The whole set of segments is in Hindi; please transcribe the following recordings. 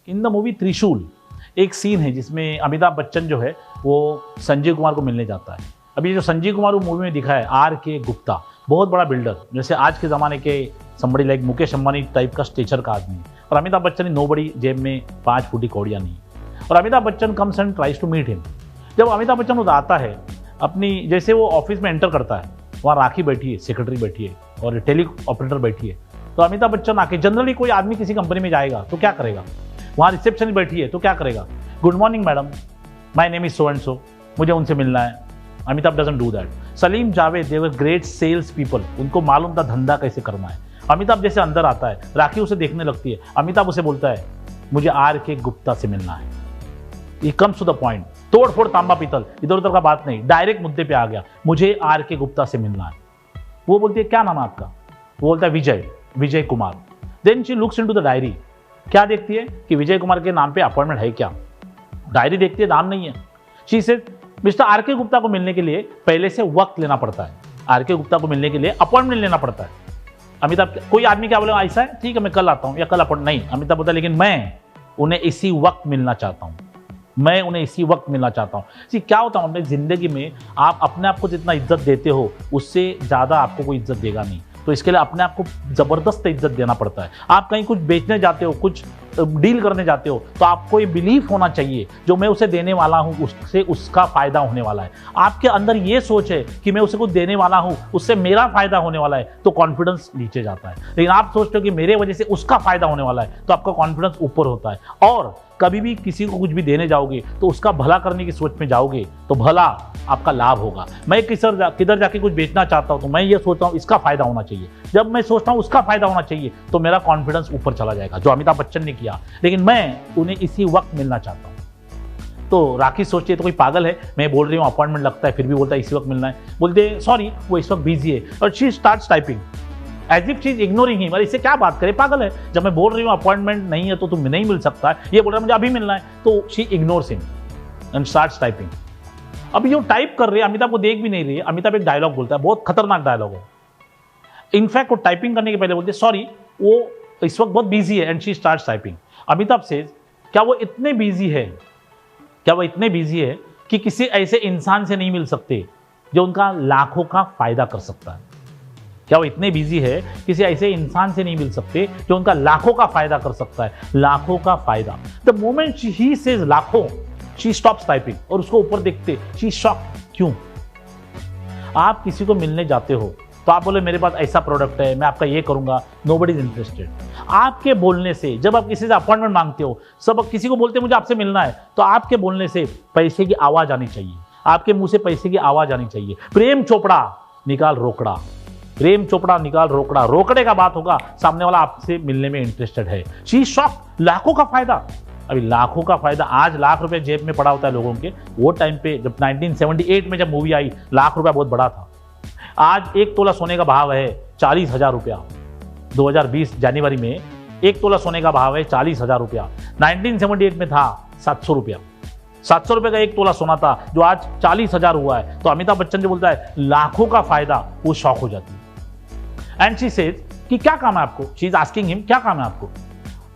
इन द मूवी त्रिशूल एक सीन है जिसमें अमिताभ बच्चन जो है वो संजय कुमार को मिलने जाता है। अभी जो संजय कुमार वो मूवी में दिखा है आर के गुप्ता, बहुत बड़ा बिल्डर, जैसे आज के ज़माने के समबड़ी लाइक मुकेश अंबानी टाइप का स्टेचर का आदमी, और अमिताभ बच्चन की नोबड़ी, जेब में 5 फूटी कौड़ियाँ नहीं। और Amitabh Bachchan comes and tries to meet him. जब अमिताभ बच्चन उधर आता है अपनी, जैसे वो ऑफिस में एंटर करता है, वहाँ राखी बैठी है, सेक्रेटरी बैठी है और टेली ऑपरेटर बैठी है। तो अमिताभ बच्चन आके, जनरली कोई आदमी किसी कंपनी में जाएगा तो क्या करेगा, वहाँ रिसेप्शन बैठी है तो क्या करेगा, good morning madam, my name is so and so, मुझे उनसे मिलना है। Amitabh doesn't do that. Salim Javed, they were great sales people, उनको मालूम था धंधा कैसे करना है। अमिताभ जैसे अंदर आता है, राखी उसे देखने लगती है, अमिताभ उसे बोलता है मुझे आर के गुप्ता से मिलना है। ये कम्स टू द पॉइंट, तोड़ फोड़ तांबा पीतल, इधर उधर का बात नहीं, डायरेक्ट मुद्दे पे आ गया, मुझे आर के गुप्ता से मिलना है। वो बोलती है क्या नाम है आपका, वो बोलता है Vijay Kumar. Then she looks into the diary, क्या देखती है कि विजय कुमार के नाम पे अपॉइंटमेंट है क्या, डायरी देखती है, नाम नहीं है। शी से मिस्टर आर के गुप्ता को मिलने के लिए पहले से वक्त लेना पड़ता है, आर के गुप्ता को मिलने के लिए अपॉइंटमेंट लेना पड़ता है। अमिताभ, कोई आदमी क्या बोलेगा, ऐसा है ठीक है मैं कल आता हूँ या कल अपॉइंट, नहीं, अमिताभ बोलता है लेकिन मैं उन्हें इसी वक्त मिलना चाहता हूँ, मैं उन्हें इसी वक्त मिलना चाहता हूँ। जी क्या होता है अपनी जिंदगी में, आप अपने आप को जितना इज्जत देते हो उससे ज़्यादा आपको कोई इज्जत देगा नहीं, तो इसके लिए अपने आप को ज़बरदस्त इज्जत देना पड़ता है। आप कहीं कुछ बेचने जाते हो, कुछ डील करने जाते हो, तो आपको ये बिलीफ होना चाहिए जो मैं उसे देने वाला हूँ उससे उसका फ़ायदा होने वाला है। आपके अंदर ये सोच है कि मैं उसे कुछ देने वाला हूँ, उससे मेरा फ़ायदा होने वाला है, तो कॉन्फिडेंस नीचे जाता है। लेकिन आप सोचते हो कि मेरे वजह से उसका फ़ायदा होने वाला है, तो आपका कॉन्फिडेंस ऊपर होता है। और कभी भी किसी को कुछ भी देने जाओगे तो उसका भला करने की सोच में जाओगे तो भला आपका लाभ होगा। मैं किधर जाके कुछ बेचना चाहता हूँ तो मैं ये सोचता हूँ इसका फायदा होना चाहिए, जब मैं सोचता हूँ उसका फायदा होना चाहिए तो मेरा कॉन्फिडेंस ऊपर चला जाएगा, जो अमिताभ बच्चन ने किया। लेकिन मैं उन्हें इसी वक्त मिलना चाहता हूँ। तो राखी सोचती है तो कोई पागल है, मैं बोल रही हूँ अपॉइंटमेंट लगता है फिर भी बोलता है इसी वक्त मिलना है, बोलते सॉरी वो इस वक्त बिजी है, और she starts typing as if she is ignoring him. अरे इससे क्या बात करे, पागल है, जब मैं बोल रही हूँ अपॉइंटमेंट नहीं है तो तुम नहीं मिल सकता है, ये बोल रहा है मुझे अभी मिलना है, तो she ignores him and starts typing. अभी जो टाइप कर रही है अमिताभ को देख भी नहीं रही है। अमिताभ एक डायलॉग बोलता है, बहुत खतरनाक डायलॉग है। इनफैक्ट वो टाइपिंग करने के पहले बोलते सॉरी वो इस वक्त बहुत बिजी है, and she starts typing. Amitabh से क्या वो इतने बिजी है, क्या वो इतने बिजी है कि किसी ऐसे इंसान से नहीं मिल सकते जो उनका लाखों का फायदा कर सकता है? क्या वो इतने बिजी है किसी ऐसे इंसान से नहीं मिल सकते जो उनका लाखों का फायदा कर सकता है? लाखों का फायदा। द मोमेंट ही सेज लाखों, शी स्टॉप्स टाइपिंग और उसको ऊपर देखते शी शॉक। क्यों? आप किसी को मिलने जाते हो तो आप बोले मेरे पास ऐसा प्रोडक्ट है, मैं आपका ये करूंगा, नोबडी इज इंटरेस्टेड। आपके बोलने से, जब आप किसी से अपॉइंटमेंट मांगते हो, सब किसी को बोलते हैं मुझे आपसे मिलना है, तो आपके बोलने से पैसे की आवाज आनी चाहिए, आपके मुंह से पैसे की आवाज आनी चाहिए। प्रेम चोपड़ा निकाल रोकड़ा, प्रेम चोपड़ा निकाल रोकड़ा, रोकड़े का बात होगा, सामने वाला आपसे मिलने में इंटरेस्टेड है। शी शॉक, लाखों का फायदा। अभी लाखों का फायदा, आज लाख रुपए जेब में पड़ा होता है लोगों के, वो टाइम पे जब 1978 में जब मूवी आई, लाख रुपया बहुत बड़ा था। आज 1 तोला सोने का भाव है 40,000 रुपया। 2020 जनवरी में 1 तोला सोने का भाव है 40,000 रुपया। 1978 में था 700 रुपया। 700 रुपये का 1 तोला सोना था, जो आज 40,000 हुआ है। तो अमिताभ बच्चन जो बोलता है लाखों का फायदा, वो शॉक हो जाती है। एंड शी सेज कि क्या काम है आपको, शी इज आस्किंग हिम क्या काम है आपको।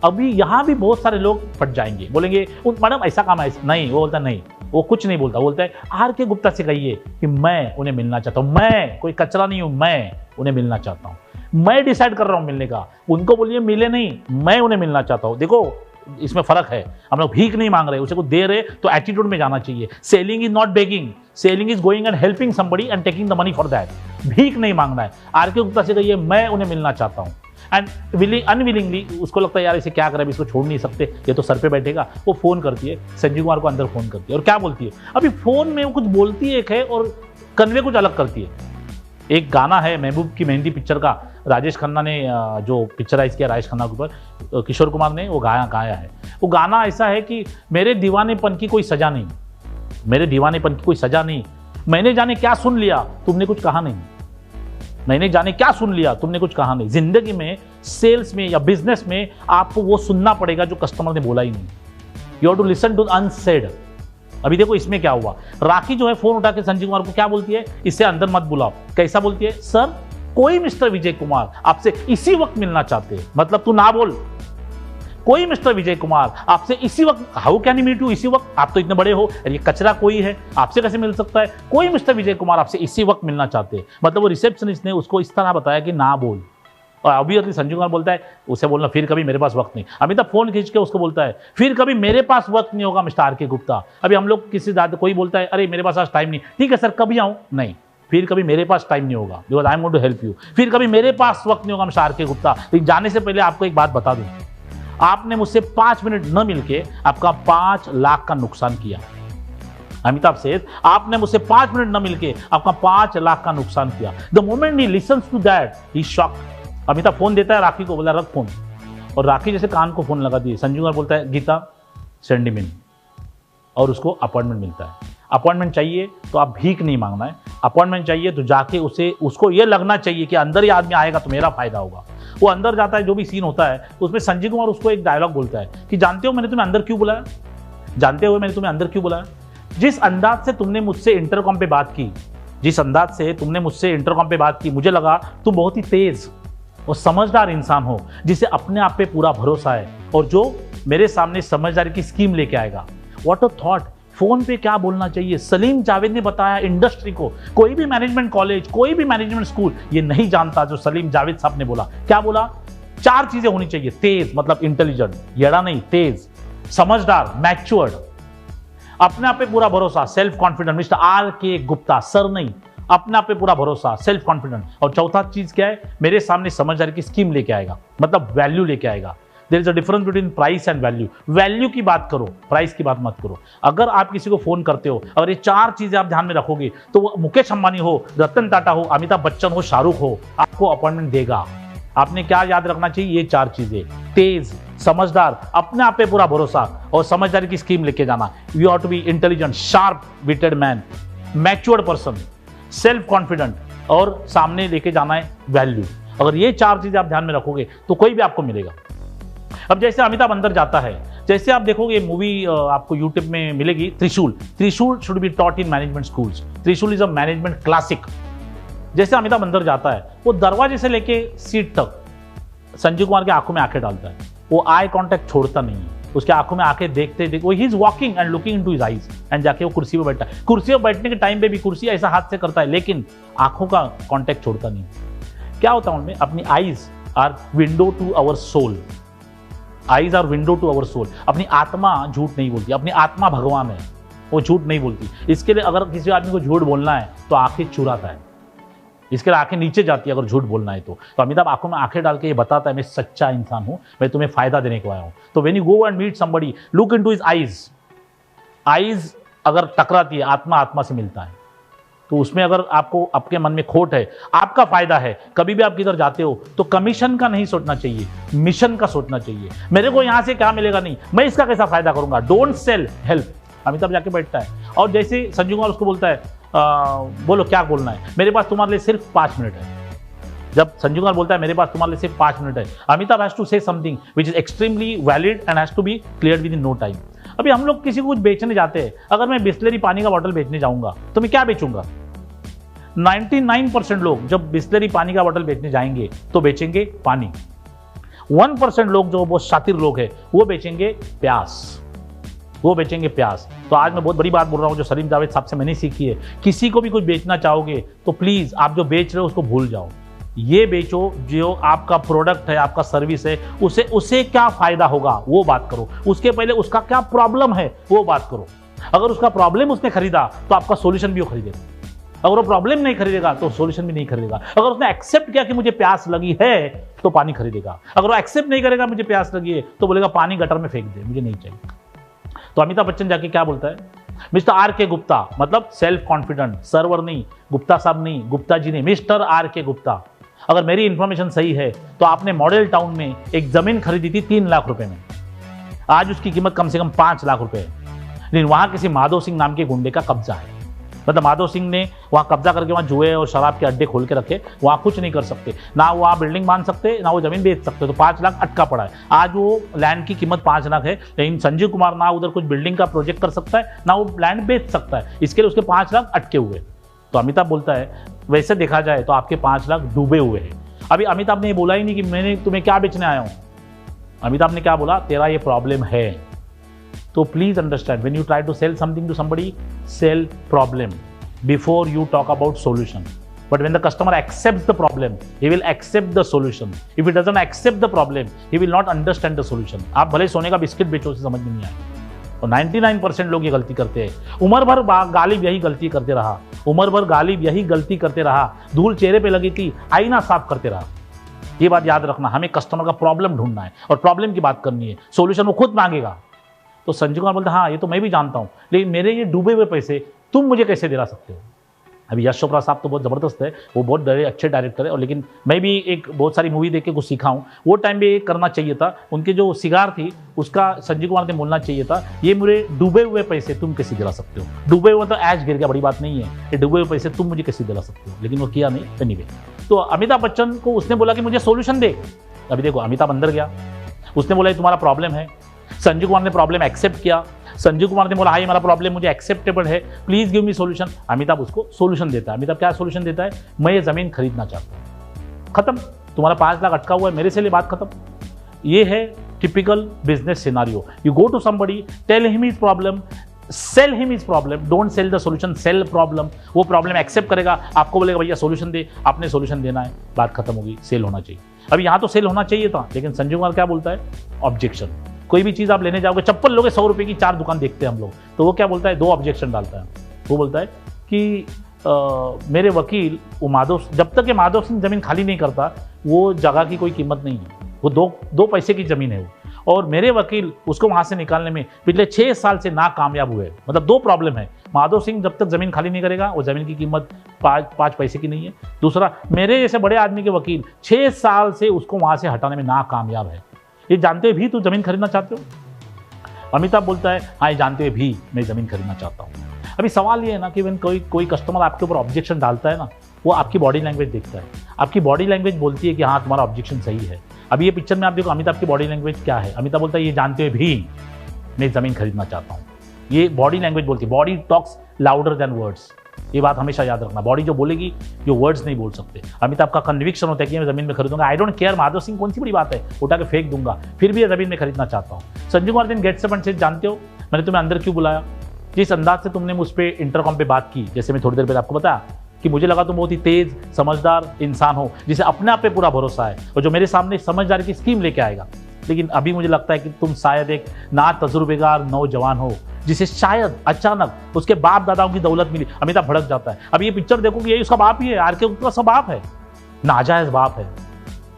अभी यहां भी बहुत सारे लोग फट जाएंगे, बोलेंगे मैडम ऐसा काम है, नहीं। वो बोलता नहीं, वो कुछ नहीं बोलता, बोलता है आर के गुप्ता से कहिए कि मैं उन्हें मिलना चाहता हूं, मैं कोई कचरा नहीं हूं, मैं उन्हें मिलना चाहता हूं, मैं डिसाइड कर रहा हूं मिलने का। उनको बोलिए मिले नहीं, मैं उन्हें मिलना चाहता हूं। देखो इसमें फर्क है, हम लोग भीख नहीं मांग रहे, उसे कुछ दे रहे तो एटीट्यूड में जाना चाहिए। Selling is not begging, selling is going and helping somebody and taking the money for that. भीख नहीं मांगना है। आर के गुप्ता से कहिए मैं उन्हें मिलना चाहता हूं। एंड अनविलिंगली उसको लगता है यार इसे क्या करें, इसको छोड़ नहीं सकते, ये तो सर पे बैठेगा। वो फोन करती है, संजीव कुमार को अंदर फोन करती है, और क्या बोलती है, अभी फोन में वो कुछ बोलती है एक है और कन्वे कुछ अलग करती है। एक गाना है महबूब की मेहंदी पिक्चर का, राजेश खन्ना ने जो पिक्चराइज किया राजेश खन्ना के ऊपर, किशोर कुमार ने वो गाया है। वो गाना ऐसा है कि मेरे दीवानेपन की कोई सजा नहीं, मेरे दीवानेपन की कोई सजा नहीं, मैंने जाने क्या सुन लिया तुमने कुछ कहा नहीं, मैंने जाने क्या सुन लिया तुमने कुछ कहा नहीं। जिंदगी में, सेल्स में या बिजनेस में आपको वो सुनना पड़ेगा जो कस्टमर ने बोला ही नहीं। You have to listen to unsaid. अभी देखो इसमें क्या हुआ, राखी जो है फोन उठा के संजीव कुमार को क्या बोलती है, इससे अंदर मत बुलाओ। कैसा बोलती है, सर कोई मिस्टर विजय कुमार आपसे इसी वक्त मिलना चाहते हैं, मतलब तू ना बोल, कोई मिस्टर विजय कुमार आपसे इसी वक्त, how can he meet you इसी वक्त, आप तो इतने बड़े हो, ये कचरा कोई है, आपसे कैसे मिल सकता है? कोई मिस्टर विजय कुमार आपसे इसी वक्त मिलना चाहते हैं। मतलब वो रिसेप्शनिस्ट ने उसको इस तरह बताया कि ना बोल, और ऑब्वियसली संजीव कुमार बोलता है उसे बोलना फिर कभी मेरे पास वक्त नहीं। अमिताभ फोन खींच के उसको बोलता है फिर कभी मेरे पास वक्त नहीं होगा मिस्टर आर के गुप्ता। अभी हम लोग किसी ज्यादा कोई बोलता है अरे मेरे पास आज टाइम नहीं, ठीक है सर कभी आऊँ, नहीं, फिर कभी मेरे पास टाइम नहीं होगा because I am going to help you. फिर कभी मेरे पास वक्त नहीं होगा मिस्टर आर के गुप्ता। लेकिन जाने से पहले आपको एक बात बता दूं, आपने मुझसे 5 मिनट न मिलके आपका 5 लाख का नुकसान किया। अमिताभ सेठ, आपने मुझसे 5 मिनट न मिलके आपका 5 लाख का नुकसान किया। The moment he listens to that he shocked. Amitabh phone देता है राखी को, बोला रख फोन, और राखी जैसे कान को फोन लगा दिए। संजीव कुमार बोलता है गीता सेंड हिम इन, और उसको अपॉइंटमेंट मिलता है। अपॉइंटमेंट चाहिए तो आप भीख नहीं मांगना है, अपॉइंटमेंट चाहिए तो जाके उसको ये लगना चाहिए कि अंदर ही आदमी आएगा तो मेरा फायदा होगा। वो अंदर जाता है, जो भी सीन होता है उसमें संजीव कुमार उसको एक डायलॉग बोलता है कि जानते हो मैंने तुम्हें अंदर क्यों बुलाया, जानते हो मैंने तुम्हें अंदर क्यों बुलाया? जिस अंदाज से तुमने मुझसे इंटरकॉम पे बात की, जिस अंदाज से तुमने मुझसे इंटरकॉम पे बात की, मुझे लगा तुम बहुत ही तेज और समझदार इंसान हो जिसे अपने आप पे पूरा भरोसा है और जो मेरे सामने समझदारी की स्कीम लेके आएगा। What a thought. फोन पे क्या बोलना चाहिए? सलीम जावेद ने बताया इंडस्ट्री को। कोई भी मैनेजमेंट कॉलेज, कोई भी मैनेजमेंट स्कूल ये नहीं जानता जो सलीम जावेद साहब ने बोला। क्या बोला? 4 चीजें होनी चाहिए। तेज मतलब इंटेलिजेंट, येड़ा नहीं, तेज, समझदार, मैच्योर्ड, अपने आप पे पूरा भरोसा, सेल्फ कॉन्फिडेंट। मिस्टर आर के गुप्ता, सर नहीं, अपने आप पे पूरा भरोसा, सेल्फ कॉन्फिडेंट। और चौथा चीज क्या है? मेरे सामने समझदारी की स्कीम लेके आएगा, मतलब वैल्यू लेके आएगा। There is a difference between price and value. Value की बात करो, प्राइस की बात मत करो। अगर आप किसी को फोन करते हो, अगर ये 4 चीजें आप ध्यान में रखोगे तो वो मुकेश अंबानी हो, रतन टाटा हो, अमिताभ बच्चन हो, शाहरुख हो, आपको अपॉइंटमेंट देगा। आपने क्या याद रखना चाहिए? ये 4 चीजें, तेज, समझदार, अपने आप पे पूरा भरोसा और समझदारी की स्कीम लेके जाना। You have to be intelligent, sharp witted man, matured person, self confident, और सामने लेके जाना है वैल्यू। अगर ये 4 चीजें आप ध्यान में रखोगे तो कोई भी आपको मिलेगा। अब जैसे अमिताभ अंदर जाता है, जैसे आप देखोगे मूवी आपको यूट्यूब में मिलेगी, त्रिशूल। त्रिशूल should be taught in management schools. त्रिशूल इज अ मैनेजमेंट क्लासिक। जैसे अमिताभ अंदर जाता है, वो दरवाजे से लेके सीट तक संजीव कुमार की आंखों में आंखें डालता है। वो आई कांटेक्ट छोड़ता नहीं है, उसके आंखों में आंखें देखते देखते he is walking and looking into his eyes, and जाके वो कुर्सी पे बैठता है। कुर्सी पे बैठने के टाइम पे भी कुर्सी ऐसा हाथ से करता है, लेकिन आंखों का कांटेक्ट छोड़ता नहीं। क्या होता है उनमें? अपनी eyes are window to our soul. Eyes are window to our soul. अपनी आत्मा झूठ नहीं बोलती, अपनी आत्मा भगवान है, वो झूठ नहीं बोलती। इसके लिए अगर किसी आदमी को झूठ बोलना है तो आंखें चुराता है, इसके लिए आंखें नीचे जाती है अगर झूठ बोलना है तो अमिताभ आंखों में आंखें डाल के ये बताता है मैं सच्चा इंसान हूं, मैं तुम्हें फायदा देने को आया हूं। तो when you go and meet somebody, look into his eyes. Eyes अगर टकराती है, आत्मा आत्मा से मिलता है, तो उसमें अगर आपको आपके मन में खोट है, आपका फायदा है, कभी भी आप किधर जाते हो तो कमीशन का नहीं सोचना चाहिए, मिशन का सोचना चाहिए। मेरे को यहां से क्या मिलेगा नहीं, मैं इसका कैसा फायदा करूंगा। Don't sell, help. अमिताभ जाके बैठता है और जैसे संजीव कुमार उसको बोलता है बोलो क्या बोलना है, मेरे पास तुम्हारे लिए सिर्फ 5 मिनट है। जब संजीव कुमार बोलता है मेरे पास तुम्हारे लिए सिर्फ 5 मिनट है, Amitabh has to say something which is extremely valid and has to be clear within no time. अभी हम लोग किसी को कुछ बेचने जाते हैं, अगर मैं बिस्लरी पानी का बॉटल बेचने जाऊंगा तो मैं क्या बेचूंगा? 99% लोग जब बिस्लरी पानी का बॉटल बेचने जाएंगे तो बेचेंगे पानी। 1% लोग जो बहुत शातिर लोग हैं वो बेचेंगे प्यास, वो बेचेंगे प्यास। तो आज मैं बहुत बड़ी बात बोल रहा हूँ जो सलीम जावेद साहब से मैंने सीखी है। किसी को भी कुछ बेचना चाहोगे तो प्लीज आप जो बेच रहे हो उसको भूल जाओ, ये बेचो जो आपका प्रोडक्ट है, आपका सर्विस है, उसे क्या फायदा होगा वो बात करो। उसके पहले उसका क्या प्रॉब्लम है वो बात करो। अगर उसका प्रॉब्लम उसने खरीदा तो आपका सोल्यूशन भी वो खरीदेगा। अगर वो प्रॉब्लम नहीं खरीदेगा तो सोल्यूशन भी नहीं खरीदेगा। अगर उसने एक्सेप्ट किया कि मुझे प्यास लगी है तो पानी खरीदेगा। अगर वो एक्सेप्ट नहीं करेगा मुझे प्यास लगी है तो बोलेगा पानी गटर में फेंक दे, मुझे नहीं चाहिए। तो अमिताभ बच्चन जाके क्या बोलता है? मिस्टर आर के गुप्ता, मतलब सेल्फ कॉन्फिडेंट, सर्वर नहीं, गुप्ता साहब नहीं, गुप्ता जी नहीं, मिस्टर आर के गुप्ता। अगर मेरी इंफॉर्मेशन सही है तो आपने मॉडल टाउन में एक जमीन खरीदी थी 3 लाख रुपए में, आज उसकी कीमत कम से कम 5 लाख रुपए है। लेकिन वहां किसी माधव सिंह नाम के गुंडे का कब्जा है। मतलब माधव सिंह ने वहां कब्जा करके वहां जुए और शराब के अड्डे खोल के रखे, वहां कुछ नहीं कर सकते, ना वहां बिल्डिंग बांध सकते, ना वो जमीन बेच सकते। तो 5 लाख अटका पड़ा है। आज वो लैंड की कीमत 5 लाख है, लेकिन संजीव कुमार ना उधर कुछ बिल्डिंग का प्रोजेक्ट कर सकता है, ना वो लैंड बेच सकता है, इसके लिए उसके 5 लाख अटके हुए। तो अमिताभ बोलता है वैसे देखा जाए तो आपके 5 लाख डूबे हुए हैं। अभी अमिताभ ने बोला ही नहीं कि मैंने तुम्हें क्या बेचने आया हूं। अमिताभ ने क्या बोला, तेरा ये प्रॉब्लम है, तो please understand, when you try to sell something to somebody, sell problem before you talk about solution. But when the customer accepts the problem, he will accept the solution. If he doesn't accept the problem, he will not understand the solution. आप भले सोने का बिस्किट बेचो, उसे समझ में नहीं आएगा. और 99% लोग ये गलती करते हैं. उम्र भर गालिब यही गलती करते रहा, उम्र भर गालिब यही गलती करते रहा, धूल चेहरे पे लगी थी, आईना साफ करते रहा. ये बात याद रखना, हमें कस्टमर का प्रॉब्लम ढूंढना है और प्रॉब्लम की बात करनी है, सॉल्यूशन वो खुद मांगेगा. तो संजय कुमार बोलते हाँ ये तो मैं भी जानता हूँ, लेकिन मेरे ये डूबे हुए पैसे तुम मुझे कैसे दिला सकते हो. अभी यश चोपड़ा साहब तो बहुत ज़बरदस्त है, वो बहुत बड़े अच्छे डायरेक्टर है, और लेकिन मैं भी एक बहुत सारी मूवी देख के कुछ सीखा हूँ. वो टाइम पे करना चाहिए था, उनके जो सिगार थी उसका संजय कुमार ने बोलना चाहिए था, ये मेरे डूबे हुए पैसे तुम कैसे दिला सकते हो. डूबे हुए तो ऐश गिर गया, बड़ी बात नहीं है, ये डूबे हुए पैसे तुम मुझे कैसे दिला सकते हो, लेकिन वो किया नहीं. एनीवे, तो अमिताभ बच्चन को उसने बोला कि मुझे सोल्यूशन दे. अभी देखो, अमिताभ अंदर गया, उसने बोला ये तुम्हारा प्रॉब्लम है. संजय कुमार ने प्रॉब्लम एक्सेप्ट किया. संजय कुमार ने बोला हाँ ये हमारा प्रॉब्लम मुझे एक्सेप्टेबल है, please give me solution. Amitabh उसको सॉल्यूशन देता है. अमिताभ क्या सॉल्यूशन देता है, मैं ये जमीन खरीदना चाहता हूँ, खत्म, तुम्हारा 5 लाख अटका हुआ है मेरे से ले, बात खत्म. ये है typical business scenario. You go to somebody, tell him his problem, sell him his problem, don't sell the solution, sell problem. वो प्रॉब्लम एक्सेप्ट करेगा, आपको बोलेगा भैया सॉल्यूशन दे, आपने सॉल्यूशन देना है, बात खत्म होगी, सेल होना चाहिए. अभी यहाँ तो सेल होना चाहिए था, लेकिन संजय कुमार क्या बोलता है, ऑब्जेक्शन. कोई भी चीज़ आप लेने जाओगे, चप्पल लोगे 100 रुपये की, 4 दुकान देखते हैं हम लोग, तो वो क्या बोलता है, 2 ऑब्जेक्शन डालता है. वो बोलता है कि मेरे वकील वो माधव, जब तक ये माधव सिंह जमीन खाली नहीं करता वो जगह की कोई कीमत नहीं है, वो दो पैसे की जमीन है वो, और मेरे वकील उसको वहाँ से निकालने में पिछले 6 साल से नाकामयाब हुए. मतलब 2 प्रॉब्लम है, माधव सिंह जब तक जमीन खाली नहीं करेगा वो जमीन की कीमत 5 पैसे की नहीं है. दूसरा, मेरे जैसे बड़े आदमी के वकील 6 साल से उसको वहाँ से हटाने में नाकामयाब है. ये जानते हुए भी तू जमीन खरीदना चाहते हो. अमिताभ बोलता है हाँ ये जानते हुए भी मैं जमीन खरीदना चाहता हूँ. अभी सवाल ये है ना कि when कोई कस्टमर आपके ऊपर ऑब्जेक्शन डालता है ना, वो आपकी बॉडी लैंग्वेज देखता है. आपकी बॉडी लैंग्वेज बोलती है कि हाँ तुम्हारा ऑब्जेक्शन सही है. अभी ये पिक्चर में आप देखो अमिताभ की बॉडी लैंग्वेज क्या है. अमिताभ बोलता है ये जानते हुए भी मैं जमीन खरीदना चाहता हूँ. ये बॉडी लैंग्वेज बोलती है, body talks louder than words. ये बात हमेशा याद रखना, बॉडी जो बोलेगी जो वर्ड्स नहीं बोल सकते. अमिताभ का कन्विक्शन होता है कि मैं जमीन में खरीदूंगा, I don't care Madhav Singh कौन सी बड़ी बात है, उठा के फेंक दूंगा, फिर भी ये जमीन में खरीदना चाहता हूँ. संजय कुमार दिन गेट्स अप एंड सेज जानते हो मैंने तुम्हें अंदर क्यों बुलाया, जिस अंदाज से तुमने मुझ पर इंटरकॉम पे बात की, जैसे मैं थोड़ी देर पहले आपको बताया कि मुझे लगा तुम बहुत ही तेज समझदार इंसान हो जिसे अपने आप पे पूरा भरोसा है और जो मेरे सामने समझदारी की स्कीम लेके आएगा. लेकिन अभी मुझे लगता है कि तुम शायद एक ना तजुर्बेकार नौजवान हो जिसे शायद अचानक उसके बाप दादाओं की दौलत मिली. अमिताभ भड़क जाता है. अभी ये पिक्चर देखो कि यही उसका बाप ही है, आर के गुप्ता का बाप है, नाजायज बाप है,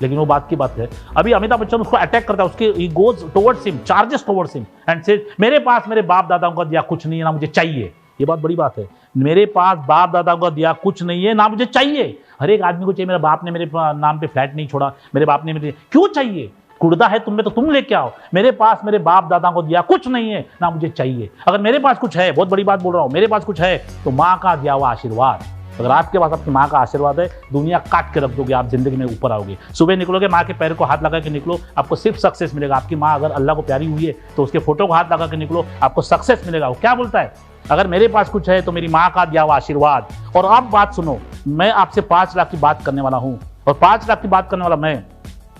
लेकिन वो बात की बात है. अभी अमिताभ बच्चन उसको अटैक करता है, उसके he goes towards him, charges towards him and says मेरे पास मेरे बाप दादाओं का दिया कुछ नहीं है ना मुझे चाहिए. ये बात बड़ी बात है, मेरे पास बाप दादाओं का दिया कुछ नहीं है ना मुझे चाहिए. हर एक आदमी को चाहिए, मेरे बाप ने मेरे नाम पे फ्लैट नहीं छोड़ा, मेरे बाप ने मेरे क्यों चाहिए, कुर्दा है तुम्हें तो तुम लेके आओ. मेरे पास मेरे बाप दादा को दिया कुछ नहीं है ना मुझे चाहिए. अगर मेरे पास कुछ है, बहुत बड़ी बात बोल रहा हूँ, मेरे पास कुछ है तो माँ का दिया हुआ आशीर्वाद. अगर आपके पास आपकी माँ का आशीर्वाद है, दुनिया काट के रख दोगे, आप जिंदगी में ऊपर आओगे. सुबह निकलोगे माँ के पैर को हाथ लगा के निकलो, आपको सिर्फ सक्सेस मिलेगा. आपकी माँ अगर अल्लाह को प्यारी हुई है तो उसके फोटो को हाथ लगा के निकलो, आपको सक्सेस मिलेगा. वो क्या बोलता है, अगर मेरे पास कुछ है तो मेरी माँ का दिया हुआ आशीर्वाद. और आप बात सुनो, मैं आपसे 5 लाख की बात करने वाला हूँ, और 5 लाख की बात करने वाला मैं,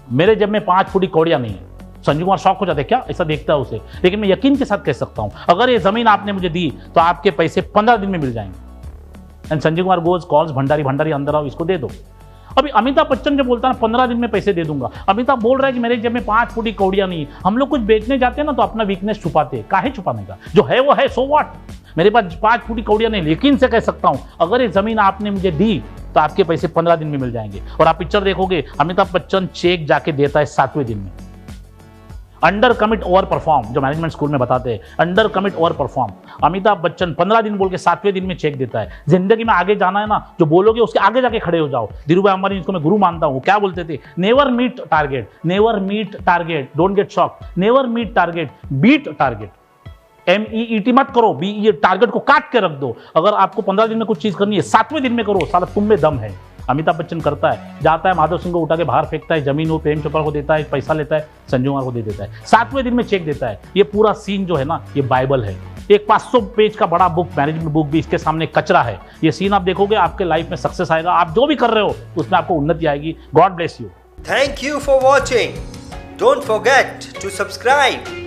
मेरे जेब में 5 फुटी कौड़ियाँ नहीं है. संजय कुमार शौक हो जाते क्या, ऐसा देखता है उसे, लेकिन मैं यकीन के साथ कह सकता हूं अगर ये जमीन आपने मुझे दी तो आपके पैसे 15 दिन में मिल जाएंगे. And Sanjay Kumar goes calls Bhandari अंदर आओ, इसको दे दो. अभी अमिताभ बच्चन जो बोलता है ना 15 दिन में पैसे दे दूंगा, अमिताभ बोल रहा है कि मेरे जेब में 5 फुटी कौड़ियां नहीं. हम लोग कुछ बेचने जाते हैं ना तो अपना वीकनेस छुपाते हैं, काहे छुपाने का, जो है वो है, सो व्हाट. मेरे पास 5 फुटी कौड़ियां नहीं, यकीन से कह सकता हूं अगर ये जमीन आपने मुझे दी तो आपके पैसे 15 दिन में मिल जाएंगे. और आप पिक्चर देखोगे अमिताभ बच्चन चेक जाके देता है 7वें दिन में. अंडर कमिट ओवर परफॉर्म, जो मैनेजमेंट स्कूल में बताते हैं, under commit over perform. Amitabh Bachchan 15 दिन बोल के 7वें दिन में चेक देता है. जिंदगी में आगे जाना है ना, जो बोलोगे उसके आगे जाके खड़े हो जाओ. धीरूभाई अंबानी, जिसको मैं गुरु मानता हूँ, क्या बोलते थे, never meet target, never meet target, don't get shock, never meet target, beat target. MEET मत करो, ये टारगेट को काट के रख दो. अगर आपको 15 दिन में कुछ चीज करनी है 7वें दिन में करो, साला तुम में दम है. अमिताभ बच्चन करता है, जाता है माधव सिंह को उठा के बाहर फेंकता है, जमीन वो प्रेम चोपड़ा को देता है, पैसा लेता है, संजय कुमार को दे देता है, 7वें दिन में चेक देता है. ये पूरा सीन जो है ना, ये बाइबल है. एक 500 पेज का बड़ा बुक, मैनेजमेंट बुक भी इसके सामने कचरा है. ये सीन आप देखोगे, आपके लाइफ में सक्सेस आएगा. आप जो भी कर रहे हो उसमें आपको उन्नति आएगी. God bless you. Thank you for watching. Don't forget to subscribe.